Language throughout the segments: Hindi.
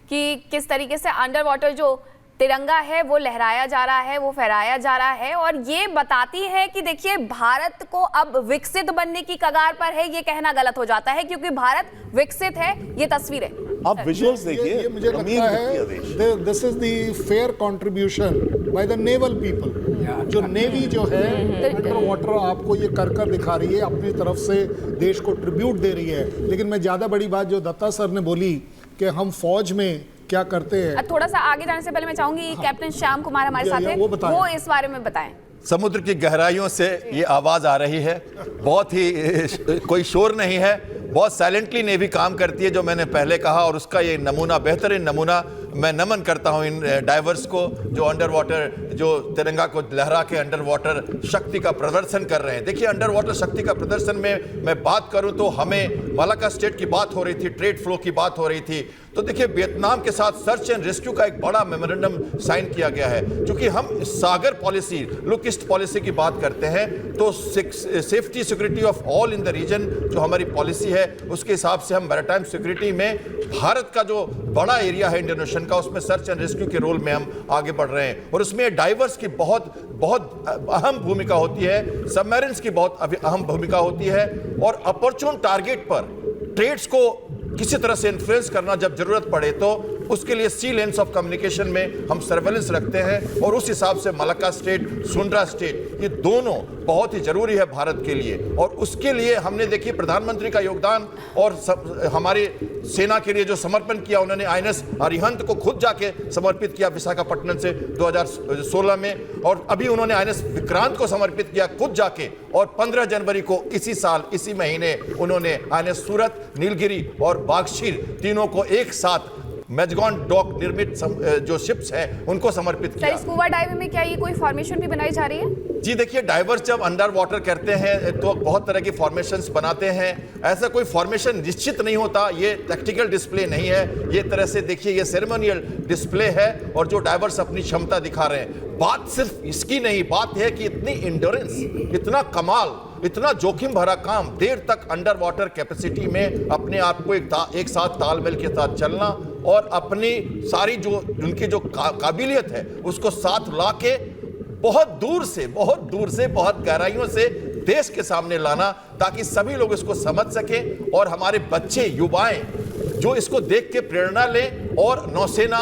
कि किस तरीके से अंडर वाटर जो तिरंगा है वो लहराया जा रहा है, वो फहराया जा रहा है, और ये बताती है कि देखिए भारत को अब विकसित बनने की कगार पर है। ये कहना गलत हो जाता है क्योंकि भारत विकसित है, ये तस्वीर है। आप विजुअल्स देखिए, मुझे लगता है this is the fair contribution by the naval people. जो नेवी जो है अंडर वाटर आपको ये कर दिखा रही है, अपनी तरफ से देश को ट्रिब्यूट दे रही है। लेकिन मैं ज्यादा बड़ी बात जो दत्ता सर ने बोली कि हम फौज में क्या करते हैं, थोड़ा सा आगे जाने से पहले मैं चाहूंगी कैप्टन श्याम कुमार हमारे साथ हैं, वो इस बारे में बताएं। समुद्र की गहराइयों से ये आवाज़ आ रही है, बहुत ही कोई शोर नहीं है, बहुत साइलेंटली नेवी काम करती है, जो मैंने पहले कहा, और उसका ये नमूना, बेहतरीन नमूना। मैं नमन करता हूं इन डाइवर्स को जो अंडर वाटर, जो तिरंगा को लहरा के अंडर वाटर शक्ति का प्रदर्शन कर रहे हैं। देखिए, अंडर वाटर शक्ति का प्रदर्शन में मैं बात करूं तो हमें मलाक्का स्टेट की बात हो रही थी, ट्रेड फ्लो की बात हो रही थी, तो देखिए वियतनाम के साथ सर्च एंड रेस्क्यू का एक बड़ा मेमोरेंडम साइन किया गया है। क्योंकि हम SAGAR policy, look east policy की बात करते हैं, तो safety security of all in the region जो हमारी पॉलिसी है, उसके हिसाब से हम मैरीटाइम सिक्योरिटी में भारत का जो बड़ा एरिया है इंडियन ओशन का, उसमें सर्च एंड रेस्क्यू के रोल में हम आगे बढ़ रहे हैं। और उसमें डाइवर्स की बहुत बहुत अहम भूमिका होती है, सबमरीन्स की बहुत अहम भूमिका होती है, और अपॉर्चुन टारगेट पर ट्रेड्स को किसी तरह से इन्फ्लुएंस करना जब जरूरत पड़े तो उसके लिए सी लेंस ऑफ कम्युनिकेशन में हम सर्वेलेंस रखते हैं। और उस हिसाब से मलाक्का स्टेट, सुंड्रा स्टेट, ये दोनों बहुत ही जरूरी है भारत के लिए। और उसके लिए हमने देखिए प्रधानमंत्री का योगदान और हमारी सेना के लिए जो समर्पण किया, उन्होंने आईएनएस अरिहंत को खुद जाके समर्पित किया विशाखापट्टनम से 2016 में, और अभी उन्होंने आईएनएस विक्रांत को समर्पित किया खुद जाके, और 15 जनवरी को इसी साल इसी महीने उन्होंने आईएनएस सूरत, नीलगिरी और बागशीर तीनों को एक साथ मैजगॉन डॉक निर्मित जो शिप्स हैं उनको समर्पित किया। स्कूबा डाइविंग में क्या ये कोई फॉर्मेशन भी बनाई जा रही है? जी देखिए, डाइवर्स जब अंडर वाटर करते हैं तो बहुत तरह की फॉर्मेशंस बनाते हैं। ऐसा कोई फॉर्मेशन निश्चित नहीं होता, ये टैक्टिकल डिस्प्ले नहीं है, ये तरह से देखिए ये सेरेमोनियल डिस्प्ले है, और जो डाइवर्स अपनी क्षमता दिखा रहे हैं। बात सिर्फ इसकी नहीं, बात है कि इतनी इंड्योरेंस, इतना कमाल, इतना जोखिम भरा काम, देर तक अंडर वाटर कैपेसिटी में अपने आप को एक साथ तालमेल के साथ चलना, और अपनी सारी जो उनकी जो काबिलियत है उसको साथ लाके बहुत दूर से बहुत गहराइयों से देश के सामने लाना, ताकि सभी लोग इसको समझ सकें और हमारे बच्चे, युवाएं जो इसको देख के प्रेरणा लें और नौसेना,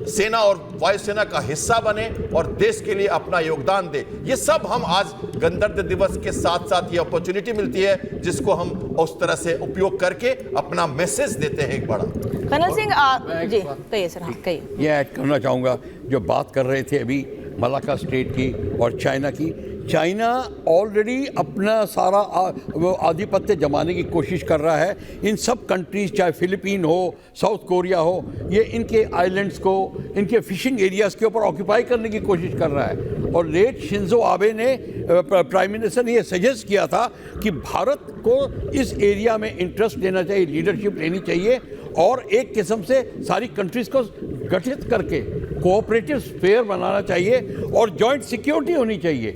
सेना और वायुसेना का हिस्सा बने और देश के लिए अपना योगदान दे। ये सब हम आज गणतंत्र दिवस के साथ साथ ये अपॉर्चुनिटी मिलती है, जिसको हम उस तरह से उपयोग करके अपना मैसेज देते हैं एक बड़ा। कर्नल सिंह जी कहिए सर। हाँ कहिए। ये ऐड करना चाहूँगा, जो बात कर रहे थे अभी मलाक्का स्टेट की और चाइना की। चाइना ऑलरेडी अपना सारा वो आधिपत्य जमाने की कोशिश कर रहा है। इन सब कंट्रीज़, चाहे फिलीपीन हो, साउथ कोरिया हो, ये इनके आइलैंड्स को, इनके फिशिंग एरियाज़ के ऊपर ऑक्यूपाई करने की कोशिश कर रहा है। और लेट शिंजो आबे ने, प्राइम मिनिस्टर ने ये सजेस्ट किया था कि भारत को इस एरिया में इंटरेस्ट लेना चाहिए, लीडरशिप लेनी चाहिए, और एक किस्म से सारी कंट्रीज़ को गठित करके कोऑपरेटिव स्फीयर बनाना चाहिए और जॉइंट सिक्योरिटी होनी चाहिए।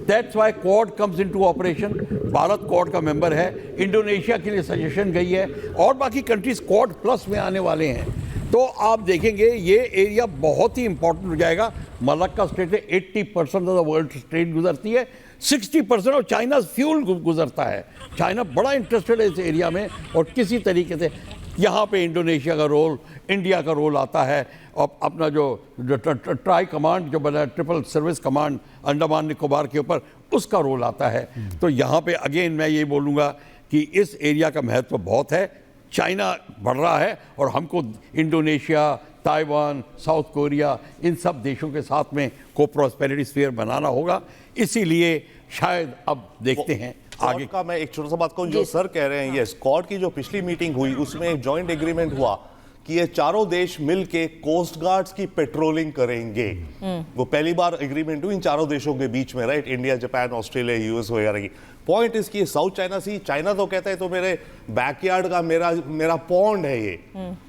That's why quad comes into operation. Bharat quad का मेंबर है, इंडोनेशिया के लिए सजेशन गई है, और बाकी कंट्रीज क्वाड प्लस में आने वाले हैं। तो आप देखेंगे ये एरिया बहुत ही इंपॉर्टेंट हो जाएगा। मलाक्का स्टेट से 80% ऑफ द वर्ल्ड ट्रेड गुजरती है, 60% ऑफ चाइना फ्यूल गुजरता है। चाइना बड़ा इंटरेस्टेड है इस एरिया में, और किसी तरीके से यहाँ पे इंडोनेशिया का रोल, इंडिया का रोल आता है, और अपना जो ट्राई कमांड जो बना, triple service command Andaman Nicobar के ऊपर, उसका रोल आता है। तो यहाँ पे अगेन मैं ये बोलूँगा कि इस एरिया का महत्व बहुत है। चाइना बढ़ रहा है, और हमको इंडोनेशिया, ताइवान, साउथ कोरिया, इन सब देशों के साथ में को प्रॉस्पेरिटी स्फीयर बनाना होगा। इसीलिए शायद अब देखते हैं आगे का। मैं एक छोटा सा बात कहूँ, जो सर कह रहे हैं, ये स्क्वाड की जो पिछली मीटिंग हुई उसमें एक जॉइंट एग्रीमेंट हुआ कि ये चारों देश मिलके कोस्ट गार्ड्स की पेट्रोलिंग करेंगे। वो पहली बार एग्रीमेंट हुई इन चारों देशों के बीच में, right, India, Japan, Australia, US वगैरह की। पॉइंट इसकी साउथ चाइना सी, चाइना तो कहता है तो मेरे बैकयार्ड का मेरा पॉन्ड है ये,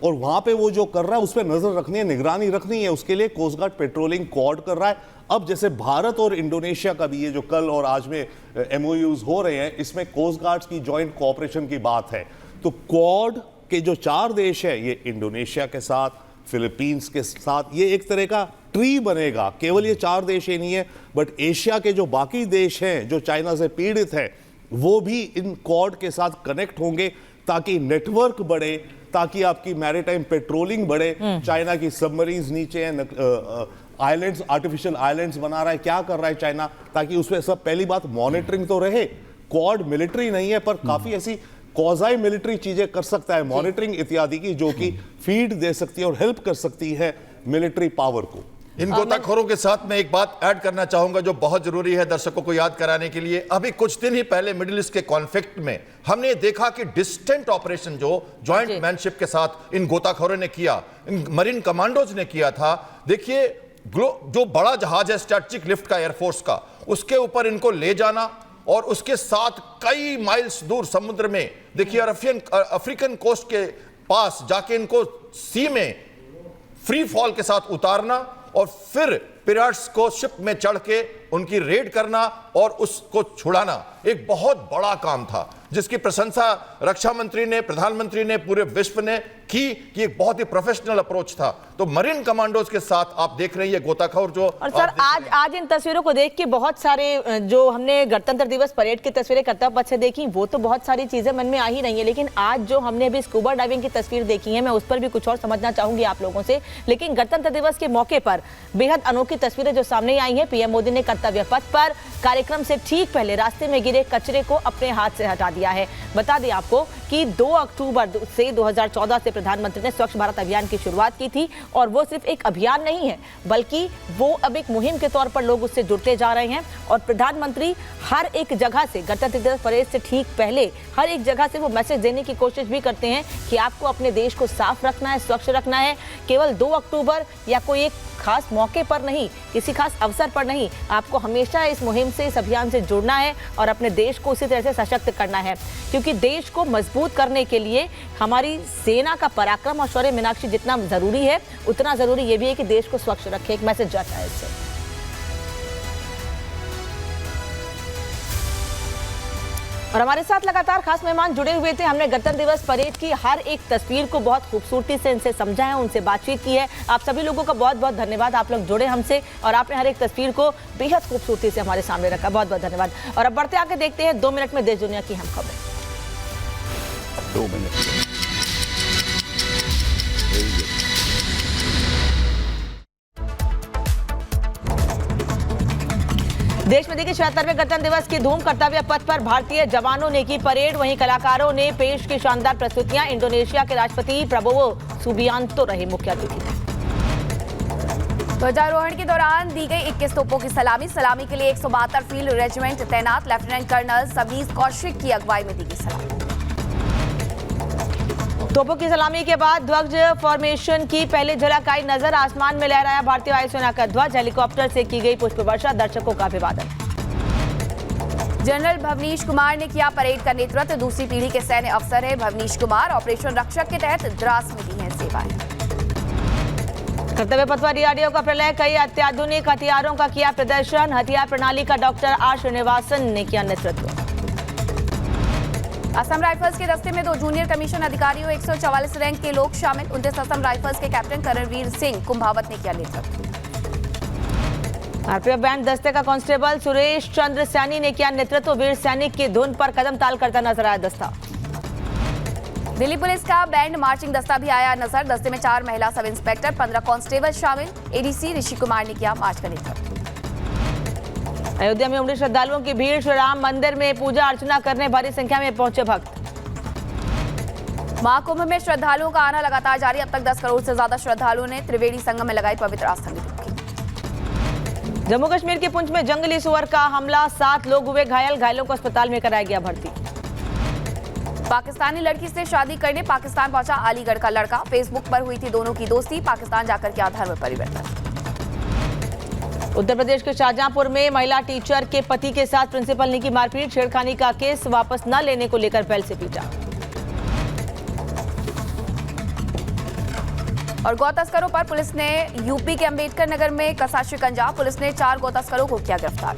और वहां पे वो जो कर रहा है उस पर नजर रखनी है, निगरानी रखनी है, उसके लिए कोस्ट गार्ड पेट्रोलिंग क्वाड कर रहा है। अब जैसे भारत और इंडोनेशिया का भी ये जो कल और आज में एमओयूज हो रहे हैं, इसमें कोस्ट गार्ड्स की जॉइंट कोऑपरेशन की बात है। तो क्वाड के जो 4 देश है, ये इंडोनेशिया के साथ, फिलीपींस के साथ ये एक तरह का ट्री बनेगा। केवल ये 4 देश ही नहीं है, बट एशिया के जो बाकी देश हैं जो चाइना से पीड़ित हैं वो भी इन क्वाड के साथ कनेक्ट होंगे, ताकि नेटवर्क बढ़े, ताकि आपकी मैरीटाइम पेट्रोलिंग बढ़े। चाइना की सबमरीन्स नीचे हैं, आइलैंड्स, आर्टिफिशियल आइलैंड्स बना रहा है, क्या कर रहा है चाइना, ताकि उसमें सब पहली बात मॉनिटरिंग तो रहे। क्वाड मिलिट्री नहीं है, पर काफी ऐसी क्वाज़ाई मिलिट्री चीजें कर सकता है, मॉनिटरिंग इत्यादि की, जो कि फीड दे सकती है और हेल्प कर सकती है मिलिट्री पावर को। इन गोताखोरों के साथ मैं एक बात ऐड करना चाहूंगा जो बहुत जरूरी है दर्शकों को याद कराने के लिए। अभी कुछ दिन ही पहले मिडिल ईस्ट के कॉन्फ्लिक्ट में हमने देखा कि डिस्टेंट ऑपरेशन जो जॉइंट मैनशिप के साथ इन गोताखोरों ने किया, इन मरीन कमांडोज ने किया था। देखिए, जो बड़ा जहाज है स्ट्रेटेजिक लिफ्ट का एयरफोर्स का, उसके ऊपर इनको ले जाना और उसके साथ कई माइल्स दूर समुद्र में, देखिए अफ्रीकन कोस्ट के पास जाके इनको सी में फ्री फॉल के साथ उतारना और फिर पिराट्स को शिप में चढ़ के उनकी रेड करना और उसको छुड़ाना एक बहुत बड़ा काम था, जिसकी प्रशंसा रक्षा मंत्री ने, प्रधानमंत्री ने, पूरे विश्व ने की कि एक बहुत ही प्रोफेशनल अप्रोच था। तो मरीन कमांडोज के साथ आप देख रहे हैं ये गोताखोर जो, और सर आज इन तस्वीरों को देख के बहुत सारे जो हमने गणतंत्र दिवस परेड की तस्वीरें कर्तव्य पथ से देखी, वो तो बहुत सारी चीजें मन में आ ही रही है, लेकिन आज जो हमने अभी स्कूबा डाइविंग की तस्वीर देखी है, मैं उस पर भी कुछ और समझना चाहूंगी आप लोगों से। लेकिन गणतंत्र दिवस के मौके पर बेहद अनोखी तस्वीरें जो सामने आई हैं, पीएम मोदी ने कर्तव्य पथ पर कार्यक्रम से ठीक पहले रास्ते में गिरे कचरे को अपने हाथ से हटा दिया है। बता दें आपको कि 2 अक्टूबर से 2014 से प्रधानमंत्री ने स्वच्छ भारत अभियान की शुरुआत की थी, और वो सिर्फ एक अभियान नहीं है, बल्कि वो अब एक मुहिम के तौर पर लोग उससे जुड़ते जा रहे हैं। और प्रधानमंत्री हर एक जगह से गणतंत्र दिवस परेड से ठीक पहले हर एक जगह से वो मैसेज देने की कोशिश भी करते हैं कि आपको अपने देश को साफ रखना है, स्वच्छ रखना है। केवल 2 अक्टूबर या कोई एक खास मौके पर नहीं, किसी खास अवसर पर नहीं, आपको हमेशा इस मुहिम से, इस अभियान से जुड़ना है और अपने देश को उसी तरह से सशक्त करना है। क्योंकि देश को मजबूत करने के लिए हमारी सेना का पराक्रम और शौर्य मीनाक्षी जितना जरूरी है, उतना जरूरी ये भी है कि देश को स्वच्छ रखे। एक मैसेज जाता है इससे। और हमारे साथ लगातार खास मेहमान जुड़े हुए थे। हमने गणतंत्र दिवस परेड की हर एक तस्वीर को बहुत खूबसूरती से इनसे समझा है, उनसे बातचीत की है। आप सभी लोगों का बहुत बहुत धन्यवाद, आप लोग जुड़े हमसे और आपने हर एक तस्वीर को बेहद खूबसूरती से हमारे सामने रखा। बहुत बहुत धन्यवाद। और अब बढ़ते आगे देखते हैं 2 मिनट में देश दुनिया की अहम खबरें। 2 मिनट। देश में देखिए 76वें गणतंत्र दिवस की धूम। कर्तव्य पथ पर भारतीय जवानों ने की परेड, वहीं कलाकारों ने पेश की शानदार प्रस्तुतियां। इंडोनेशिया के राष्ट्रपति प्रबोवो सुबियांतो रहे मुख्य अतिथि। ध्वजारोहण के दौरान दी गई 21 तोपों की सलामी के लिए 172 फील्ड रेजिमेंट तैनात। लेफ्टिनेंट कर्नल सबीर कौशिक की अगुवाई में दी गई सलामी। तोपों की सलामी के बाद ध्वज फॉर्मेशन की पहले झलक आई नजर। आसमान में लहराया भारतीय वायुसेना का ध्वज। हेलीकॉप्टर से की गई पुष्प वर्षा, दर्शकों का अभिवादन। जनरल भवनीश कुमार ने किया परेड का नेतृत्व। दूसरी पीढ़ी के सैन्य अफसर है भवनीश कुमार। ऑपरेशन रक्षक के तहत द्रास में दी हैं सेवाएं। कर्तव्य पथ पर डीआरडीओ का प्रलय, कई अत्याधुनिक हथियारों का किया प्रदर्शन। हथियार प्रणाली का डॉक्टर आर श्रीनिवासन ने किया नेतृत्व। असम राइफल्स के दस्ते में 2 जूनियर कमीशन अधिकारियों 144 रैंक के लोग शामिल। 29 असम राइफल्स के कैप्टन करणवीर सिंह कुंभावत ने किया नेतृत्व। आरपीएफ बैंड दस्ते का कांस्टेबल सुरेश चंद्र सैनी ने किया नेतृत्व। वीर सैनिक की धुन पर कदम ताल करता नजर आया दस्ता। दिल्ली पुलिस का बैंड मार्चिंग दस्ता भी आया नजर। दस्ते में 4 महिला सब इंस्पेक्टर, 15 कांस्टेबल शामिल। एडीसी ऋषि कुमार ने किया मार्च का नेतृत्व। अयोध्या में उमड़ी श्रद्धालुओं की भीड़। श्री राम मंदिर में पूजा अर्चना करने भारी संख्या में पहुंचे भक्त। महाकुंभ में श्रद्धालुओं का आना लगातार जारी। अब तक 10 करोड़ से ज्यादा श्रद्धालुओं ने त्रिवेणी संगम में लगाई पवित्र आस्था की डुबकी। जम्मू कश्मीर के पुंछ में जंगली सुअर का हमला, 7 लोग हुए घायल। घायलों को अस्पताल में कराया गया भर्ती। पाकिस्तानी लड़की से शादी करने पाकिस्तान पहुंचा अलीगढ़ का लड़का। फेसबुक पर हुई थी दोनों की दोस्ती। पाकिस्तान जाकर किया धर्म परिवर्तन। उत्तर प्रदेश के शाहजहांपुर में महिला टीचर के पति के साथ प्रिंसिपल ने की मारपीट। छेड़खानी का केस वापस न लेने को लेकर बेल्ट से पीटा। और गौ तस्करों पर पुलिस ने यूपी के अंबेडकर नगर में कसा शिकंजा। पुलिस ने 4 गौ तस्करों को किया गिरफ्तार।